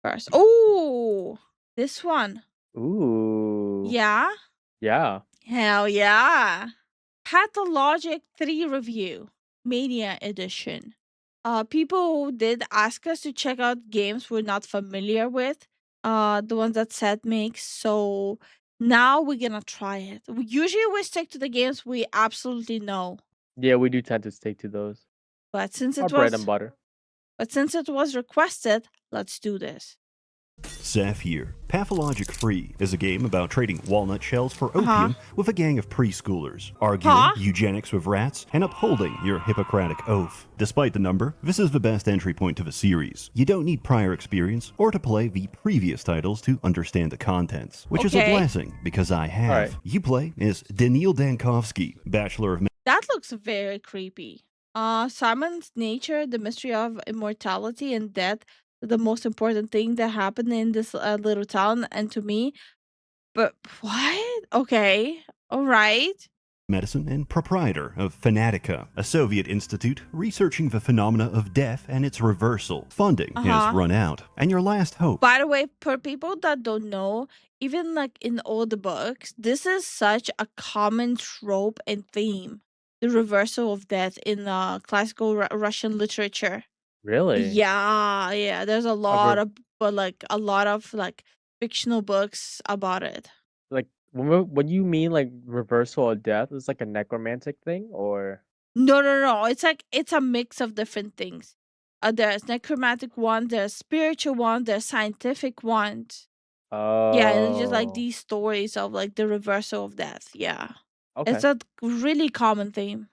first. Oh, this one. Ooh. Yeah? Yeah. Hell yeah. Pathologic 3 review, Mania edition. People did ask us to check out games we're not familiar with, the ones that Seth makes. So now we're gonna try it. Usually we stick to the games we absolutely know, Yeah, we do tend to stick to those. but since Our it bread and was butter. requested, let's do this. Seth here. Pathologic Free is a game about trading walnut shells for Uh-huh. opium with a gang of preschoolers, arguing Huh? eugenics with rats, and upholding your Hippocratic oath. Despite the number, this is the best entry point to the series. You don't need prior experience or to play the previous titles to understand the contents, which is a Okay. blessing because I have. Alright. You play as Daniil Dankovsky, Bachelor of That looks very creepy. Simon's nature, the mystery of immortality and death, the most important thing that happened in this little town, and to me. But what? Okay, all right. Medicine and proprietor of Fanatica, a Soviet institute researching the phenomena of death and its reversal. Funding has run out, and your last hope. By the way, for people that don't know, even like in all the books, this is such a common trope and theme. The reversal of death in classical Russian literature. Really? Yeah. There's a lot of, but like a lot of like fictional books about it. Like, when you mean, like, reversal of death, it's like a necromantic thing, or No. It's like it's a mix of different things. There's necromantic one, there's spiritual one, there's scientific ones. Yeah, and it's just like Oh. these stories of like the reversal of death. Yeah. It's Okay. a really common theme.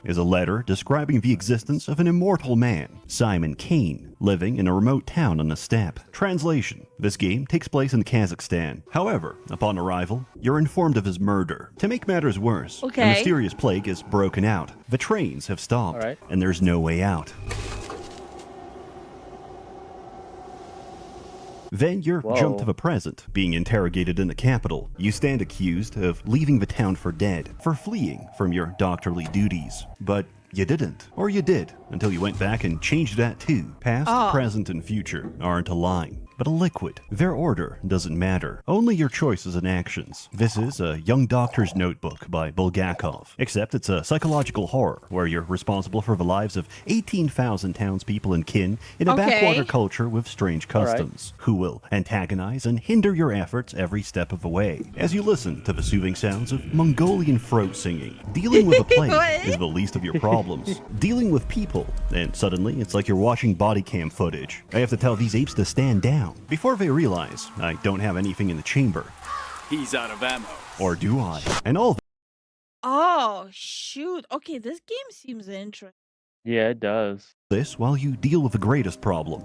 Is a letter describing the existence of an immortal man, Simon Kane, living in a remote town on the steppe. Translation: this game takes place in Kazakhstan. However, upon arrival, you're informed of his murder. To make matters worse, a Okay. mysterious plague has broken out. The trains have stopped, Alright. and there's no way out. Then you're jumped to the present, being interrogated in the capital. You stand accused of leaving the town for dead, for fleeing from your doctorly duties. But you didn't. Or you did, until you went back and changed that too. Past, present, and future aren't a line, but a liquid. Their order doesn't matter, only your choices and actions. This is A Young Doctor's Notebook by Bulgakov, except it's a psychological horror where you're responsible for the lives of 18,000 townspeople and kin in a backwater culture with strange customs, who will antagonize and hinder your efforts every step of the way. As you listen to the soothing sounds of Mongolian throat singing, dealing with a plague is the least of your problems. Dealing with people, and suddenly it's like you're watching body cam footage. I have to tell these apes to stand down before they realize I don't have anything in the chamber. He's out of ammo. Or do I? And all Oh, shoot. Okay, this game seems interesting. Yeah, it does. this while you deal with the greatest problem.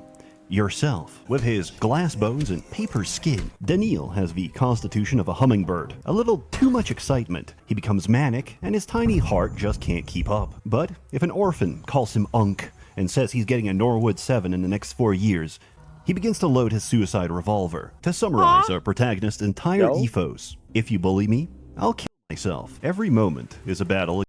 Yourself. With his glass bones and paper skin, Daniil has the constitution of a hummingbird. A little too much excitement. He becomes manic, and his tiny heart just can't keep up. But if an orphan calls him Unk and says he's getting a Norwood 7 in the next 4 years, he begins to load his suicide revolver. To summarize our protagonist's entire ethos: if you bully me, I'll kill myself. Every moment is a battle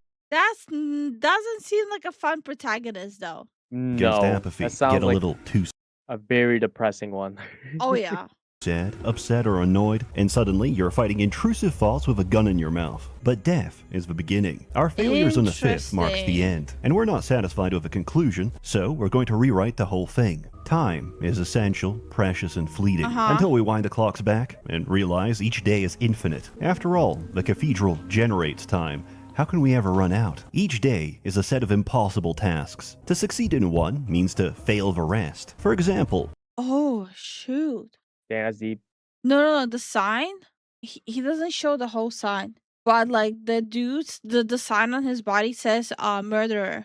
Doesn't seem like a fun protagonist though. against No, apathy. that sounds Get a like little too a very depressing one. Oh yeah. sad, upset, or annoyed, and suddenly you're fighting intrusive thoughts with a gun in your mouth. But death is the beginning. Our failures on the fifth marks the end, and we're not satisfied with the conclusion, so we're going to rewrite the whole thing. Time is essential, precious, and fleeting, until we wind the clocks back and realize each day is infinite. After all, the cathedral generates time. How can we ever run out? Each day is a set of impossible tasks. To succeed in one means to fail the rest. For example, Oh shoot. Damn, that's deep. No. The sign? He doesn't show the whole sign. But like the sign on his body says murderer.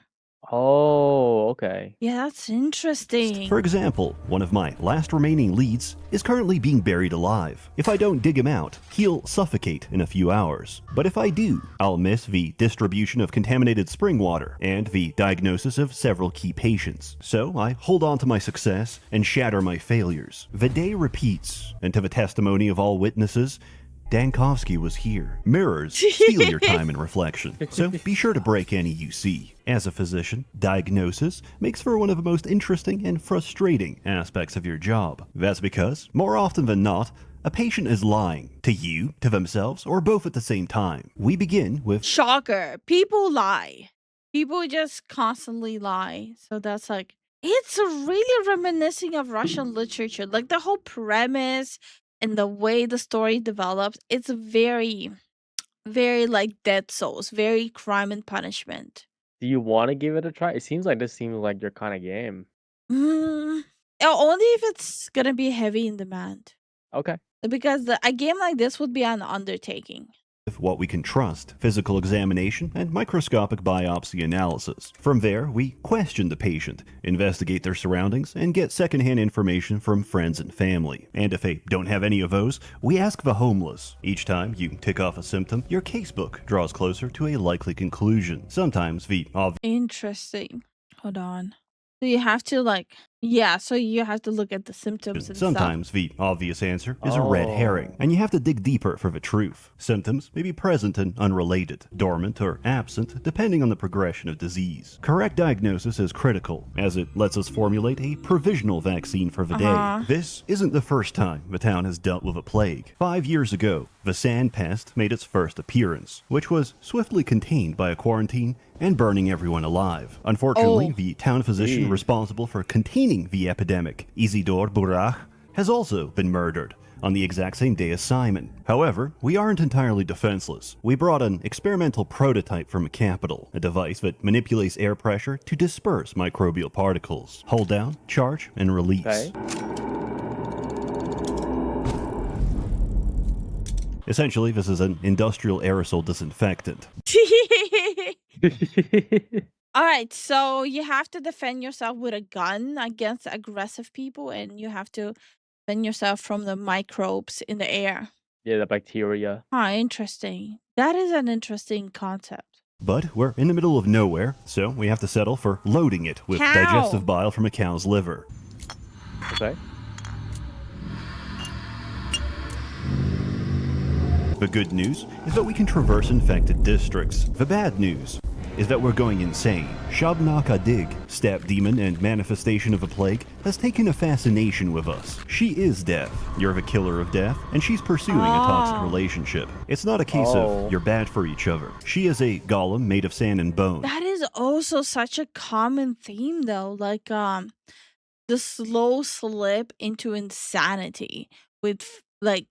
Oh, okay. Yeah, that's interesting. For example, one of my last remaining leads is currently being buried alive. If I don't dig him out, he'll suffocate in a few hours. But if I do, I'll miss the distribution of contaminated spring water and the diagnosis of several key patients. So I hold on to my success and shatter my failures. The day repeats, and to the testimony of all witnesses, Dankovsky was here. Mirrors steal your time and reflection, so be sure to break any you see. As a physician, diagnosis makes for one of the most interesting and frustrating aspects of your job. That's because, more often than not, a patient is lying to you, to themselves, or both at the same time. We begin with Shocker. People lie. People just constantly lie. So that's like, it's really reminiscing of Russian literature. Like the whole premise and the way the story develops, it's very, very like Dead Souls, very Crime and Punishment. Do you want to give it a try? It seems like this seems like your kind of game. Mm, only if it's gonna be heavy in demand. Okay. Because a game like this would be an undertaking. what we can trust, physical examination, and microscopic biopsy analysis. From there, we question the patient, investigate their surroundings, and get secondhand information from friends and family. And if they don't have any of those, we ask the homeless. Each time you tick off a symptom, your casebook draws closer to a likely conclusion. Sometimes the obvious Interesting. Hold on. So you have to so you have to look at the symptoms and Sometimes the obvious answer is a red herring, and you have to dig deeper for the truth. Symptoms may be present and unrelated, dormant or absent, depending on the progression of disease. Correct diagnosis is critical, as it lets us formulate a provisional vaccine for the day. This isn't the first time the town has dealt with a plague. 5 years ago, the sand pest made its first appearance, which was swiftly contained by a quarantine and burning everyone alive. Unfortunately, the town physician responsible for containing the epidemic, Isidore Burach, has also been murdered on the exact same day as Simon. However, we aren't entirely defenseless. We brought an experimental prototype from a capital, a device that manipulates air pressure to disperse microbial particles. Hold down, charge, and release. Okay. Essentially, this is an industrial aerosol disinfectant. All right, so you have to defend yourself with a gun against aggressive people, and you have to defend yourself from the microbes in the air. Yeah, the bacteria. Interesting. That is an interesting concept. But we're in the middle of nowhere, so we have to settle for loading it with Cow. digestive bile from a cow's liver. Okay. The good news is that we can traverse infected districts. The bad news is that we're going insane. Shabnak Adig, step demon and manifestation of a plague, has taken a fascination with us. She is death. You're the killer of death, and she's pursuing a toxic relationship. It's not a case of you're bad for each other. She is a golem made of sand and bone. That is also such a common theme, though. Like, the slow slip into insanity with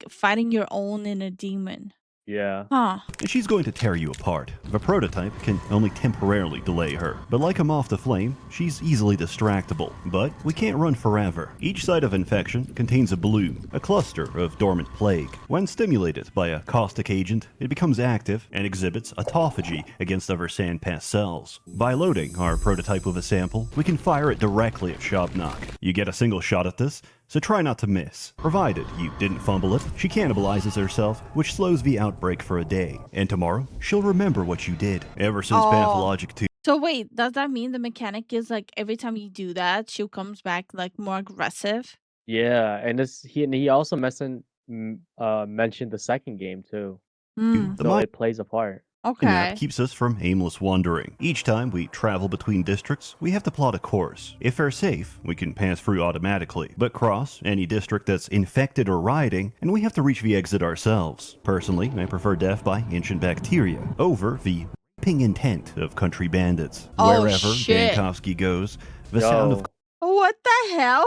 fighting your own inner demon. Yeah. She's going to tear you apart. The prototype can only temporarily delay her, but like a moth to flame, she's easily distractible. But we can't run forever. Each site of infection contains a bloom, a cluster of dormant plague. When stimulated by a caustic agent, it becomes active and exhibits autophagy against other sandpass cells. By loading our prototype with a sample, we can fire it directly at Shabnak. You get a single shot at this, so try not to miss. Provided you didn't fumble it, she cannibalizes herself, which slows the outbreak for a day. And tomorrow, she'll remember what you did. Ever since Pathologic 2. So wait, does that mean the mechanic is every time you do that, she comes back more aggressive? Yeah, and he also mentioned the second game too. So it plays a part. Okay. Map keeps us from aimless wandering. Each time we travel between districts, we have to plot a course. If they're safe, we can pass through automatically, but cross any district that's infected or rioting, and we have to reach the exit ourselves. Personally, I prefer death by ancient bacteria over the raping intent of country bandits. Wherever Dankovsky goes, the sound of What the hell?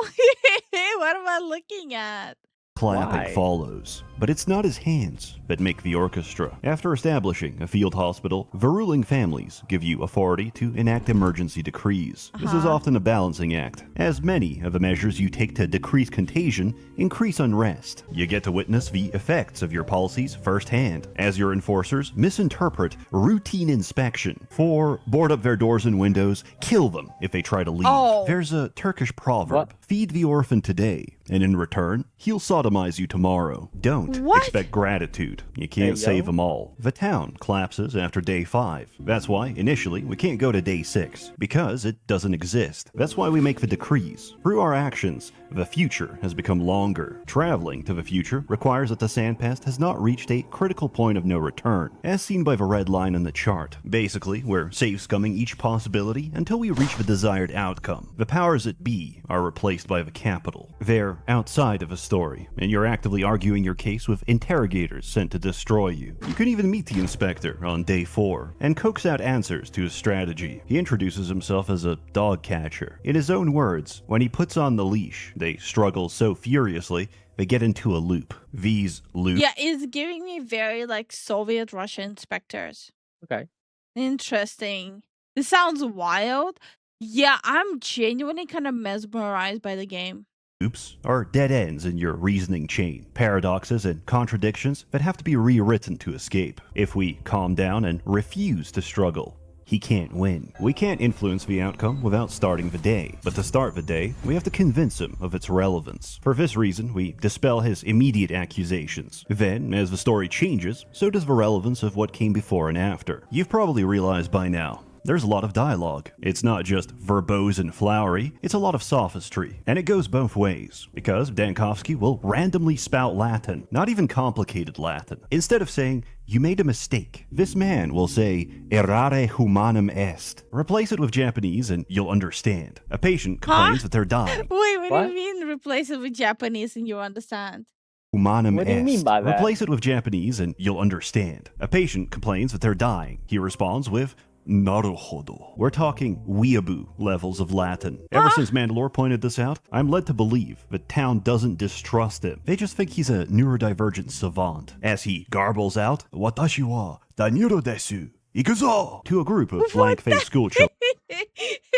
What am I looking at? clapping follows. But it's not his hands that make the orchestra. After establishing a field hospital, the ruling families give you authority to enact emergency decrees. This is often a balancing act, as many of the measures you take to decrease contagion increase unrest. You get to witness the effects of your policies firsthand, as your enforcers misinterpret routine inspection. For board up their doors and windows, kill them if they try to leave. There's a Turkish proverb, feed the orphan today, and in return, he'll sod lobotomize you tomorrow. Don't What? expect gratitude. You Hey, can't save yo. them all. The town collapses after day 5. That's why, initially, we can't go to day 6, because it doesn't exist. That's why we make the decrees. Through our actions, the future has become longer. Traveling to the future requires that the sandpast has not reached a critical point of no return, as seen by the red line in the chart. Basically, we're safe scumming each possibility until we reach the desired outcome. The powers that be are replaced by the capital. They're outside of a story, and you're actively arguing your case with interrogators sent to destroy you. You can even meet the inspector on day 4 and coax out answers to his strategy. He introduces himself as a dog catcher. In his own words, when he puts on the leash, they struggle so furiously they get into a loop. These loops. Yeah, it's giving me very like Soviet Russian inspectors. Okay. Interesting. This sounds wild. Yeah, I'm genuinely kind of mesmerized by the game. Loops are dead ends in your reasoning chain, paradoxes and contradictions that have to be rewritten to escape. If we calm down and refuse to struggle, he can't win. We can't influence the outcome without starting the day, but to start the day, we have to convince him of its relevance. For this reason, we dispel his immediate accusations. Then, as the story changes, so does the relevance of what came before and after. You've probably realized by now, there's a lot of dialogue. It's not just verbose and flowery, it's a lot of sophistry. And it goes both ways, because Dankovsky will randomly spout Latin, not even complicated Latin. Instead of saying, "You made a mistake," this man will say, "Errare humanum est." Replace it with Japanese and you'll understand. A patient complains that they're dying. Wait, what What? do you mean replace it with Japanese and you understand? Humanum What do you est. mean by that? Replace it with Japanese and you'll understand. A patient complains that they're dying. He responds with, "Naruhodo." We're talking weeaboo levels of Latin. Ever since Mandalore pointed this out, I'm led to believe the town doesn't distrust him. They just think he's a neurodivergent savant. As he garbles out, "Watashi wa Daniro desu. Ikuzo!" to a group of blank-faced school children.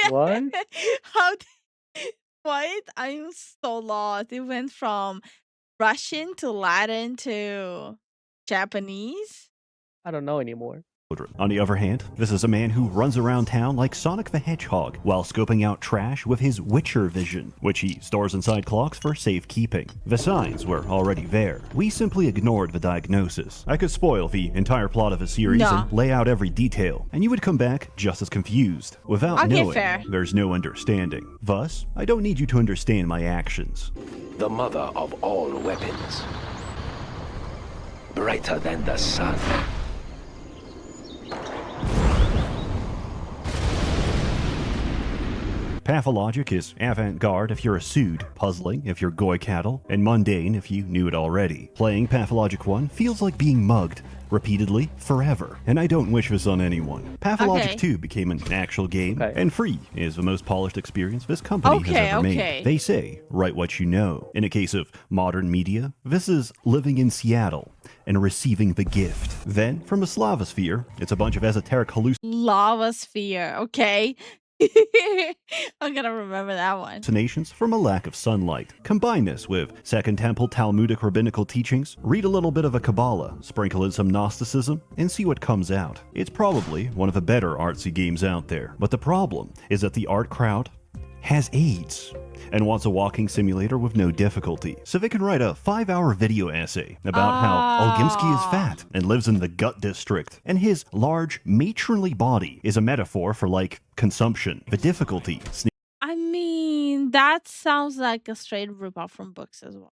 What? How? What? I'm so lost. It went from Russian to Latin to Japanese. I don't know anymore. On the other hand, this is a man who runs around town like Sonic the Hedgehog while scoping out trash with his Witcher vision, which he stores inside clocks for safekeeping. The signs were already there. We simply ignored the diagnosis. I could spoil the entire plot of a series No. and lay out every detail, and you would come back just as confused. Without Okay, knowing, fair. there's no understanding. Thus, I don't need you to understand my actions. The mother of all weapons. Brighter than the sun. Pathologic is avant-garde if you're a Sud, puzzling if you're Goy cattle, and mundane if you knew it already. Playing Pathologic 1 feels like being mugged, repeatedly, forever, and I don't wish this on anyone. Pathologic Okay. 2 became an actual game, Okay. and free is the most polished experience this company has Okay, ever okay. made. They say, write what you know. In a case of modern media, this is living in Seattle and receiving the gift. Then, from a Slavosphere, it's a bunch of esoteric Lava sphere. Okay. I'm gonna remember that one. hallucinations from a lack of sunlight. Combine this with Second Temple Talmudic rabbinical teachings, read a little bit of a Kabbalah, sprinkle in some Gnosticism, and see what comes out. It's probably one of the better artsy games out there, but the problem is that the art crowd has AIDS and wants a walking simulator with no difficulty, so they can write a 5-hour video essay about how Olgimsky is fat and lives in the gut district, and his large, matronly body is a metaphor for, like, consumption. The difficulty I mean, that sounds like a straight ripoff from books as well.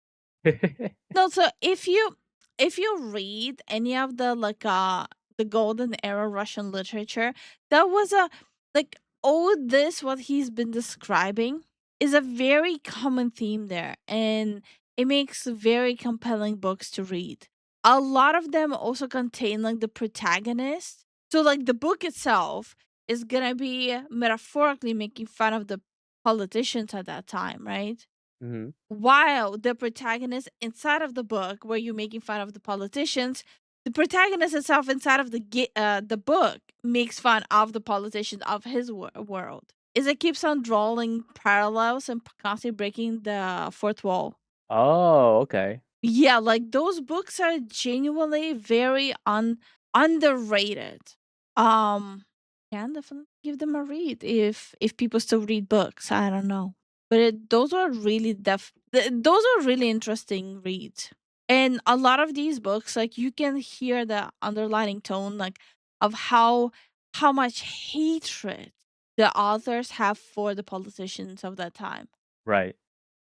No, so if you read any of the the golden era Russian literature, that was a like all this what he's been describing is a very common theme there, and it makes very compelling books to read. A lot of them also contain like the protagonist. So like the book itself is gonna be metaphorically making fun of the politicians at that time, right? hmm While the protagonist inside of the book, where you're making fun of the politicians, the protagonist itself inside of the book makes fun of the politicians of his world. Is it keeps on drawing parallels and constantly breaking the fourth wall. Oh, okay. Yeah, like those books are genuinely very underrated. Um, can definitely give them a read if people still read books. I don't know. but those are really those are really interesting reads. And a lot of these books, like you can hear the underlining tone, like of how much hatred the authors have for the politicians of that time. Right.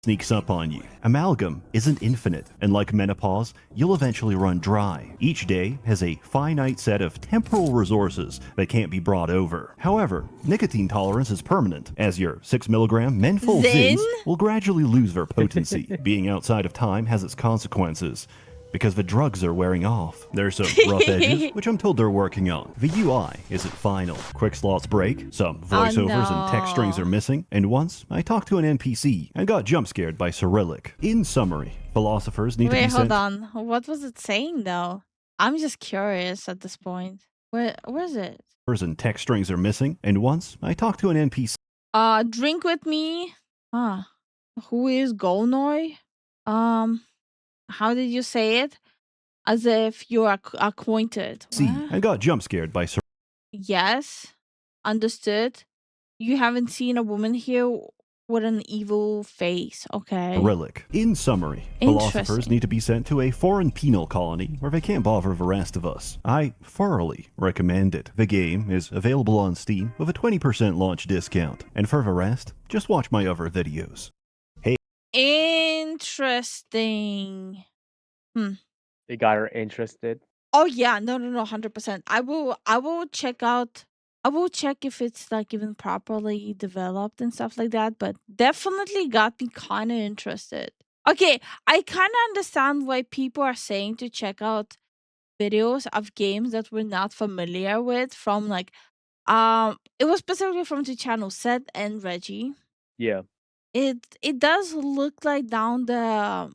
Sneaks up on you. Amalgam isn't infinite, and like menopause, you'll eventually run dry. Each day has a finite set of temporal resources that can't be brought over. However, nicotine tolerance is permanent, as your 6 milligram menthol Zen? zins will gradually lose their potency. Being outside of time has its consequences, because the drugs are wearing off. There's some rough edges, which I'm told they're working on. The UI isn't final. Quick slots break, some voiceovers and text strings are no. missing, and once I talked to an NPC and got jump scared by Cyrillic. In summary, philosophers need to be Wait, hold sent on. What was it saying though? I'm just curious at this point. Where's it? and text strings are missing, and once I talked to an NPC Drink with me. Who is Golnoy? How did you say it? As if you're acquainted. What? and got jump scared by Cyrillic. Yes. Understood. You haven't seen a woman here with an evil face, okay? In summary, philosophers Interesting. need to be sent to a foreign penal colony where they can't bother the rest of us. I thoroughly recommend it. The game is available on Steam with a 20% launch discount, and for the rest, just watch my other videos. Interesting. They got her interested. Oh yeah, no, 100%. I will check out. I will check if it's like even properly developed and stuff like that, but definitely got me kind of interested. Okay, I kind of understand why people are saying to check out videos of games that we're not familiar with from like it was specifically from the channel Seth and Reggie. Yeah. It does look like down the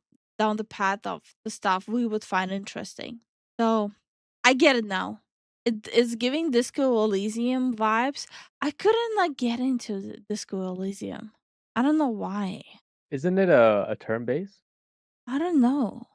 path of the stuff we would find interesting. So I get it now. It is giving Disco Elysium vibes. I couldn't like get into Disco Elysium. I don't know why. Isn't it a turn base? I don't know.